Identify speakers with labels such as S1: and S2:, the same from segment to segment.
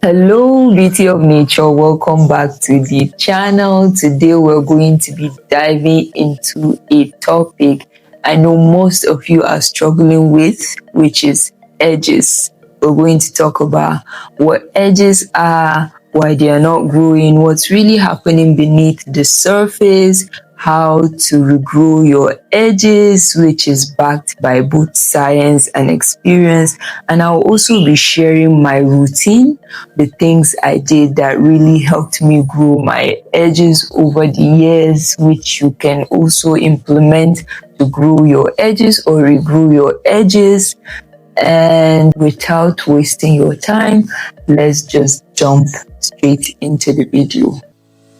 S1: Hello, beauty of nature. Welcome back to the channel. Today we're going to be diving into a topic I know most of you are struggling with, which is edges. We're going to talk about what edges are, why they are not growing, what's really happening beneath the surface, how to regrow your edges, which is backed by both science and experience. And I'll also be sharing my routine, the things I did that really helped me grow my edges over the years, which you can also implement to grow your edges or regrow your edges. And without wasting your time, let's just jump straight into the video.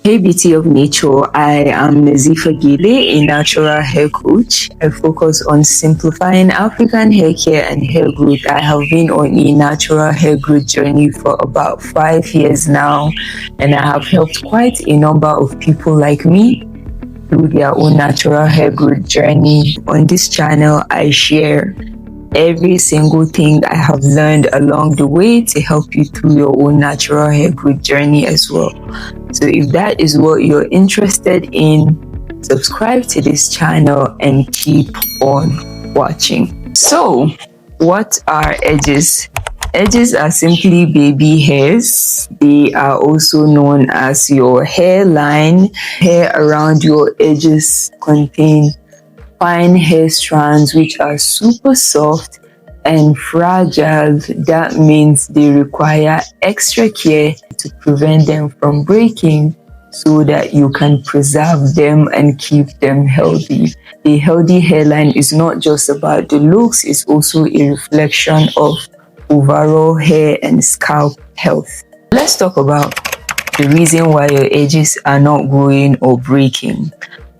S1: Hey, beauty of nature, I am Nazifa Gile, a natural hair coach. I focus on simplifying African hair care and hair growth. I have been on a natural hair growth journey for about 5 years now, and I have helped quite a number of people like me through their own natural hair growth journey. On this channel, I share every single thing I have learned along the way to help you through your own natural hair growth journey as well. So if that is what you're interested in, subscribe to this channel and keep on watching. So, what are edges? Edges are simply baby hairs. They are also known as your hairline. Hair around your edges contain fine hair strands which are super soft and fragile. That means they require extra care to prevent them from breaking so that you can preserve them and keep them healthy. A healthy hairline is not just about the looks, it's also a reflection of overall hair and scalp health. Let's talk about the reason why your edges are not growing or breaking.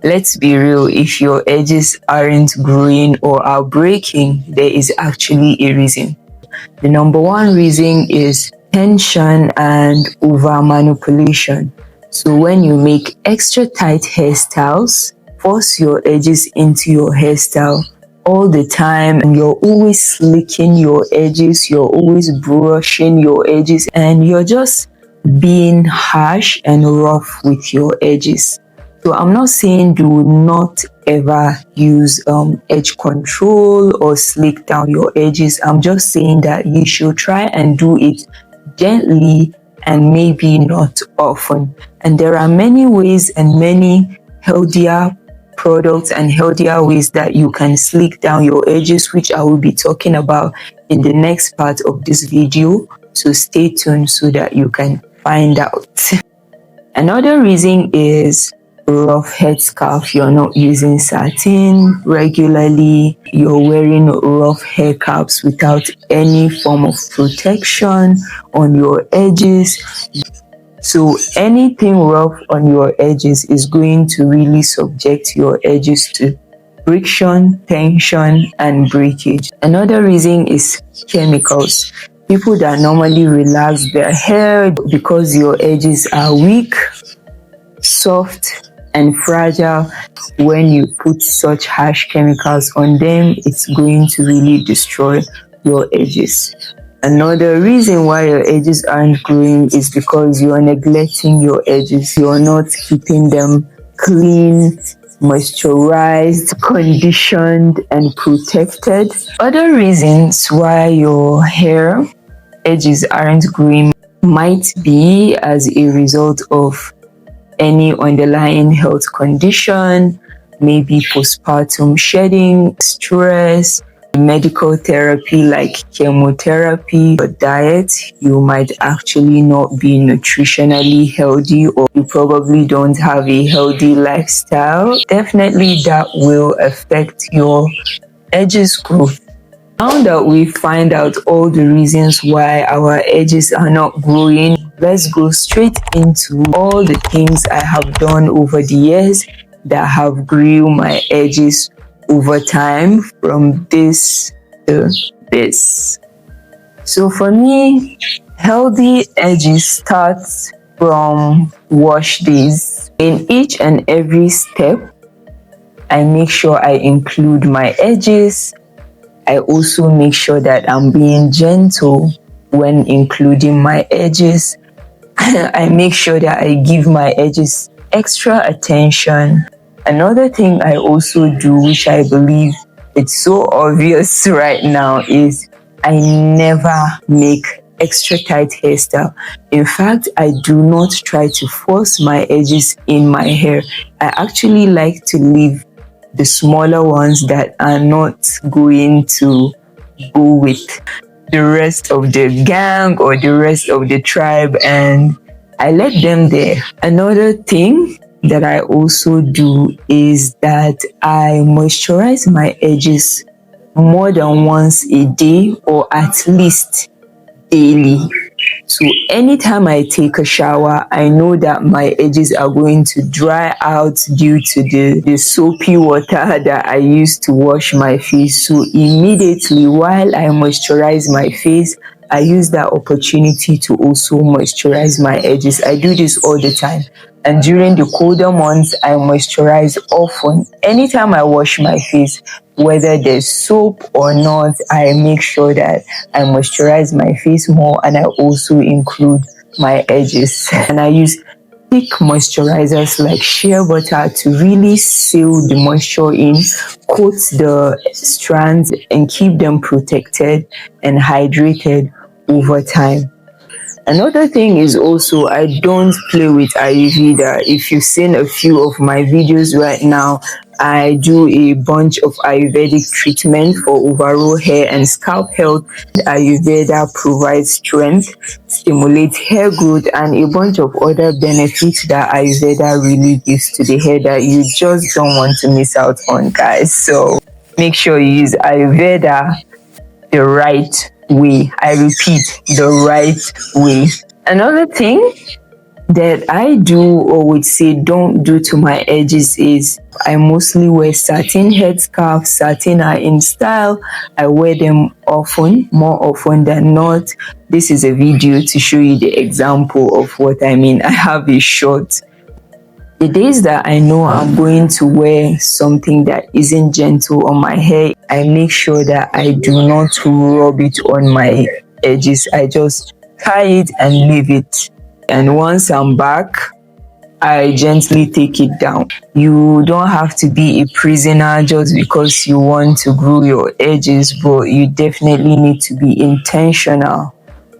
S1: Let's be real, if your edges aren't growing or are breaking, there is actually a reason. The number one reason is tension and over manipulation. So when you make extra tight hairstyles, force your edges into your hairstyle all the time, and you're always slicking your edges, you're always brushing your edges, and you're just being harsh and rough with your edges. So I'm not saying do not ever use edge control or slick down your edges. I'm just saying that you should try and do it gently and maybe not often. And there are many ways and many healthier products and healthier ways that you can slick down your edges, which I will be talking about in the next part of this video. So stay tuned so that you can find out. Another reason is rough head scarf. You're not using satin regularly, you're wearing rough hair caps without any form of protection on your edges. So anything rough on your edges is going to really subject your edges to friction, tension, and breakage. Another reason is chemicals. People that normally relax their hair because your edges are weak, soft, and fragile, when you put such harsh chemicals on them, it's going to really destroy your edges. Another reason why your edges aren't growing is because you're neglecting your edges. You're not keeping them clean, moisturized, conditioned, and protected. Other reasons why your hair edges aren't growing might be as a result of any underlying health condition, maybe postpartum shedding, stress, medical therapy like chemotherapy, or diet. You might actually not be nutritionally healthy, or you probably don't have a healthy lifestyle. Definitely that will affect your edges growth. Now that we find out all the reasons why our edges are not growing, let's go straight into all the things I have done over the years that have grew my edges over time from this to this. So for me, healthy edges start from wash days. In each and every step, I make sure I include my edges. I also make sure that I'm being gentle when including my edges. I make sure that I give my edges extra attention. Another thing I also do, which I believe it's so obvious right now, is I never make extra tight hairstyle. In fact, I do not try to force my edges in my hair. I actually like to leave the smaller ones that are not going to go with the rest of the gang or the rest of the tribe, and I let them there. Another thing that I also do is that I moisturize my edges more than once a day, or at least daily. So anytime I take a shower, I know that my edges are going to dry out due to the soapy water that I use to wash my face. So immediately while I moisturize my face, I use that opportunity to also moisturize my edges. I do this all the time. And during the colder months, I moisturize often. Anytime I wash my face, whether there's soap or not, I make sure that I moisturize my face more, and I also include my edges. And I use thick moisturizers like shea butter to really seal the moisture in, coat the strands, and keep them protected and hydrated over time. Another thing is also I don't play with Ayurveda. If you've seen a few of my videos right now, I do a bunch of Ayurvedic treatment for overall hair and scalp health. Ayurveda provides strength, stimulates hair growth, and a bunch of other benefits that Ayurveda really gives to the hair that you just don't want to miss out on, guys. So make sure you use Ayurveda the right way. I repeat, the right way. Another thing that I do, or would say don't do, to my edges is I mostly wear satin headscarves. Satin are in style. I wear them often, more often than not. This is a video to show you the example of what I mean. I have a short. The days that I know I'm going to wear something that isn't gentle on my hair, I make sure that I do not rub it on my edges. I just tie it and leave it. And once I'm back, I gently take it down. You don't have to be a prisoner just because you want to grow your edges, but you definitely need to be intentional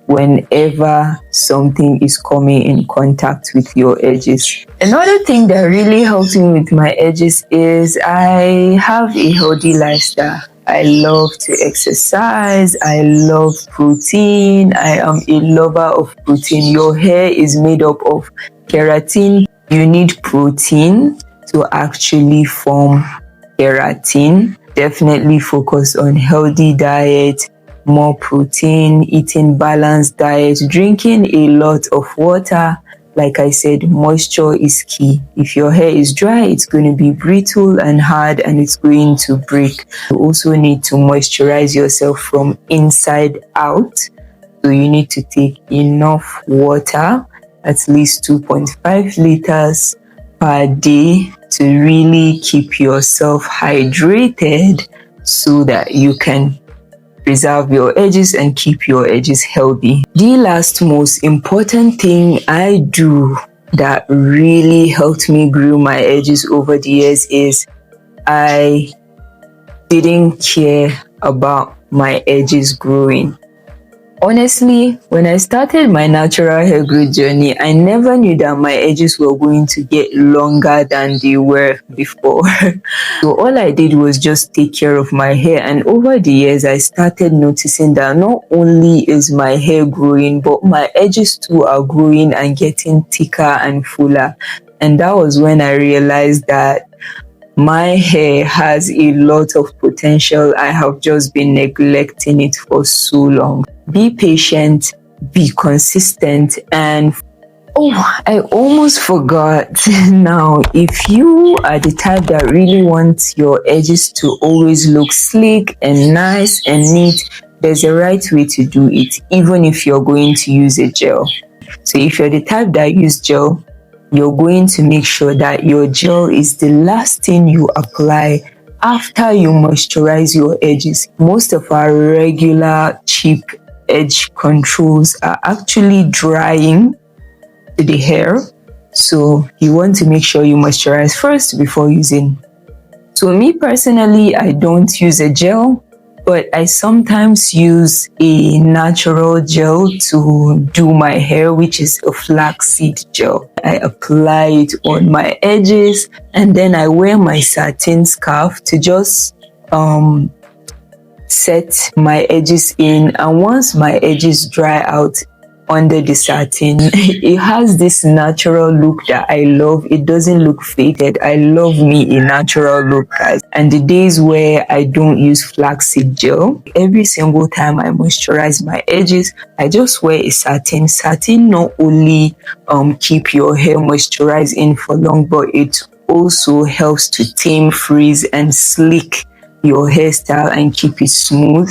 S1: whenever something is coming in contact with your edges. Another thing that really helps me with my edges is I have a healthy lifestyle. I love to exercise. I love protein. I am a lover of protein. Your hair is made up of keratin. You need protein to actually form keratin. Definitely focus on healthy diet, more protein, eating balanced diet, drinking a lot of water. Like I said, moisture is key. If your hair is dry, it's going to be brittle and hard, and it's going to break. You also need to moisturize yourself from inside out. So you need to take enough water, at least 2.5 liters per day, to really keep yourself hydrated so that you can preserve your edges and keep your edges healthy. The last most important thing I do that really helped me grow my edges over the years is I didn't care about my edges growing. Honestly, when I started my natural hair growth journey, I never knew that my edges were going to get longer than they were before. So all I did was just take care of my hair, and over the years I started noticing that not only is my hair growing, but my edges too are growing and getting thicker and fuller. And that was when I realized that my hair has a lot of potential. I have just been neglecting it for so long. Be patient, be consistent, and I almost forgot. Now, if you are the type that really wants your edges to always look sleek and nice and neat, there's a right way to do it, even if you're going to use a gel. So if you're the type that use gel, you're going to make sure that your gel is the last thing you apply after you moisturize your edges. Most of our regular cheap edge controls are actually drying to the hair. So you want to make sure you moisturize first before using. So me personally, I don't use a gel, but I sometimes use a natural gel to do my hair, which is a flaxseed gel. I apply it on my edges, and then I wear my satin scarf to just set my edges in. And once my edges dry out under the satin, it has this natural look that I love. It doesn't look faded. I love me a natural look, guys. And the days where I don't use flaxseed gel, every single time I moisturize my edges, I just wear a satin. Satin not only keep your hair moisturized in for long, but it also helps to tame frizz and slick your hairstyle and keep it smooth,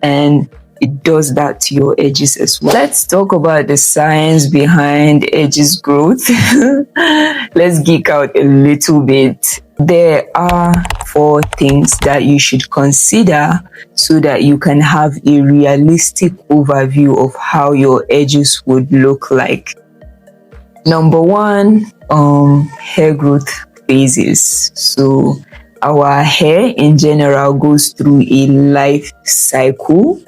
S1: and it does that to your edges as well. Let's talk about the science behind edges growth. Let's geek out a little bit. There are 4 things that you should consider so that you can have a realistic overview of how your edges would look like. Number 1, hair growth phases. So our hair in general goes through a life cycle,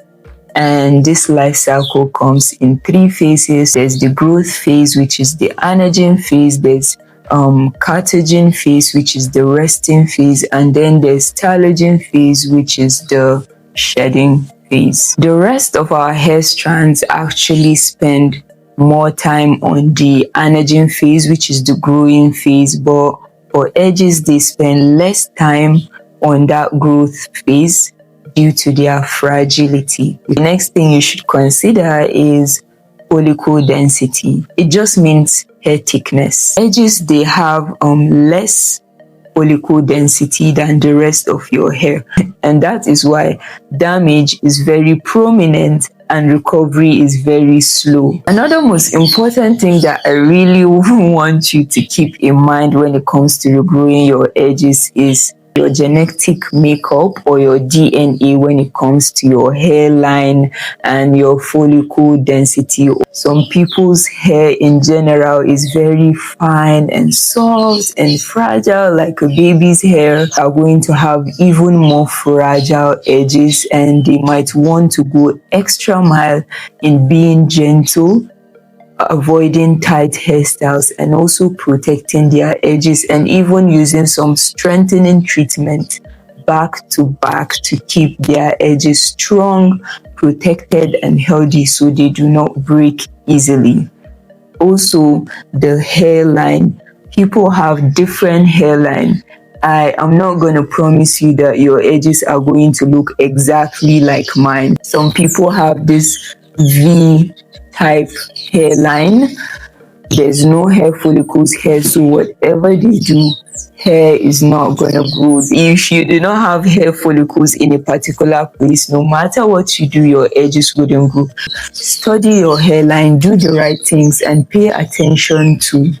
S1: and this life cycle comes in 3 phases. There's the growth phase, which is the anagen phase. There's catagen phase, which is the resting phase, and then there's telogen phase, which is the shedding phase. The rest of our hair strands actually spend more time on the anagen phase, which is the growing phase, but for edges, they spend less time on that growth phase due to their fragility. The next thing you should consider is follicle density. It just means hair thickness. Edges, they have less follicle density than the rest of your hair, and that is why damage is very prominent and recovery is very slow. Another most important thing that I really want you to keep in mind when it comes to regrowing your edges is your genetic makeup or your DNA when it comes to your hairline and your follicle density. Some people's hair in general is very fine and soft and fragile, like a baby's hair, are going to have even more fragile edges, and they might want to go extra mile in being gentle, avoiding tight hairstyles, and also protecting their edges, and even using some strengthening treatment back to back to keep their edges strong, protected, and healthy so they do not break easily. Also, the hairline. People have different hairline. I am not going to promise you that your edges are going to look exactly like mine. Some people have this V type hairline. There's no hair follicles here, so whatever they do, hair is not gonna grow. If you do not have hair follicles in a particular place, no matter what you do, your edges wouldn't grow. Study your hairline, do the right things, and pay attention to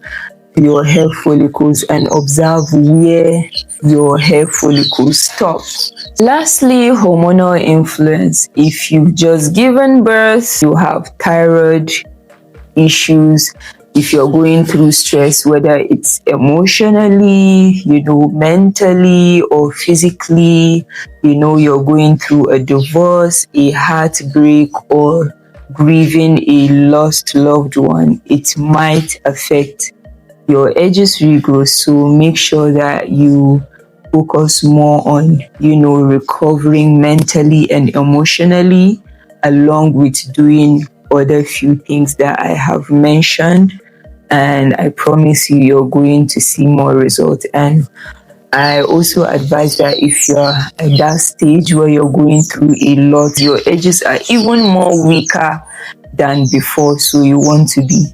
S1: your hair follicles and observe where your hair follicles stop. Lastly, hormonal influence. If you've just given birth, you have thyroid issues, if you're going through stress, whether it's emotionally, mentally, or physically, you're going through a divorce, a heartbreak, or grieving a lost loved one, it might affect your edges regrow. So make sure that you focus more on, recovering mentally and emotionally, along with doing other few things that I have mentioned. And I promise you, you're going to see more results. And I also advise that if you're at that stage where you're going through a lot, your edges are even more weaker than before. So you want to be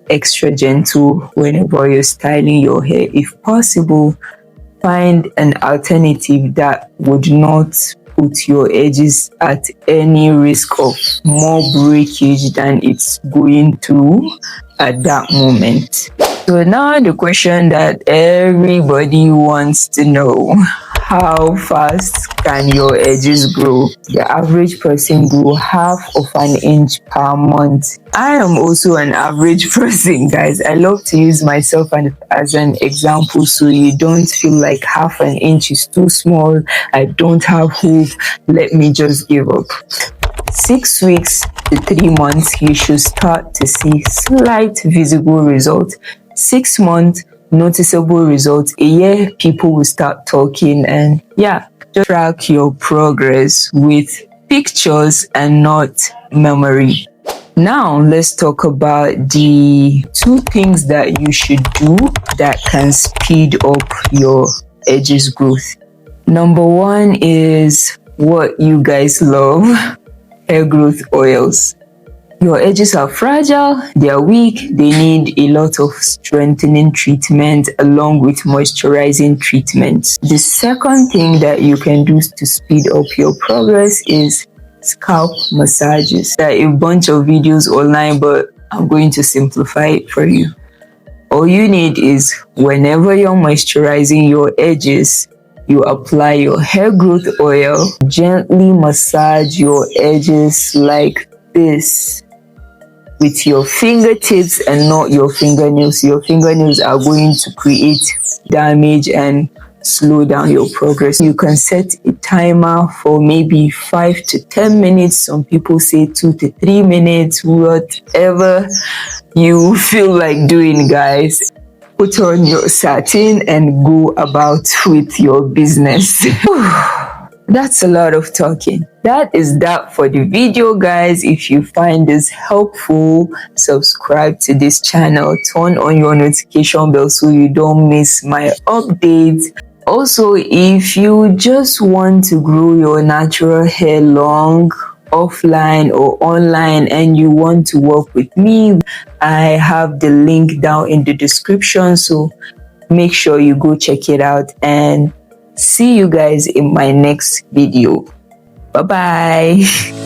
S1: extra gentle whenever you're styling your hair. If possible, find an alternative that would not put your edges at any risk of more breakage than it's going through at that moment. So now the question that everybody wants to know: How fast can your edges grow? The average person grow half of an inch per month. I am also an average person, guys. I love to use myself as an example so you don't feel like half an inch is too small. I don't have hope. Let me just give up. 6 weeks to 3 months, you should start to see slight visible results. 6 months, noticeable results. A year, people will start talking, and yeah, just track your progress with pictures and not memory. Now, let's talk about the 2 things that you should do that can speed up your edges growth. Number 1 is what you guys love, hair growth oils. Your edges are fragile, they are weak, they need a lot of strengthening treatment along with moisturizing treatments. The second thing that you can do to speed up your progress is scalp massages. There are a bunch of videos online, but I'm going to simplify it for you. All you need is, whenever you're moisturizing your edges, you apply your hair growth oil, gently massage your edges like this with your fingertips and not your fingernails. Your fingernails are going to create damage and slow down your progress. You can set a timer for maybe 5 to 10 minutes. Some people say 2 to 3 minutes, whatever you feel like doing, guys. Put on your satin and go about with your business. That's a lot of talking. That is that for the video, guys. If you find this helpful, subscribe to this channel, turn on your notification bell so you don't miss my updates. Also, if you just want to grow your natural hair long, offline or online, and you want to work with me, I have the link down in the description, so make sure you go check it out, and see you guys in my next video. Bye bye.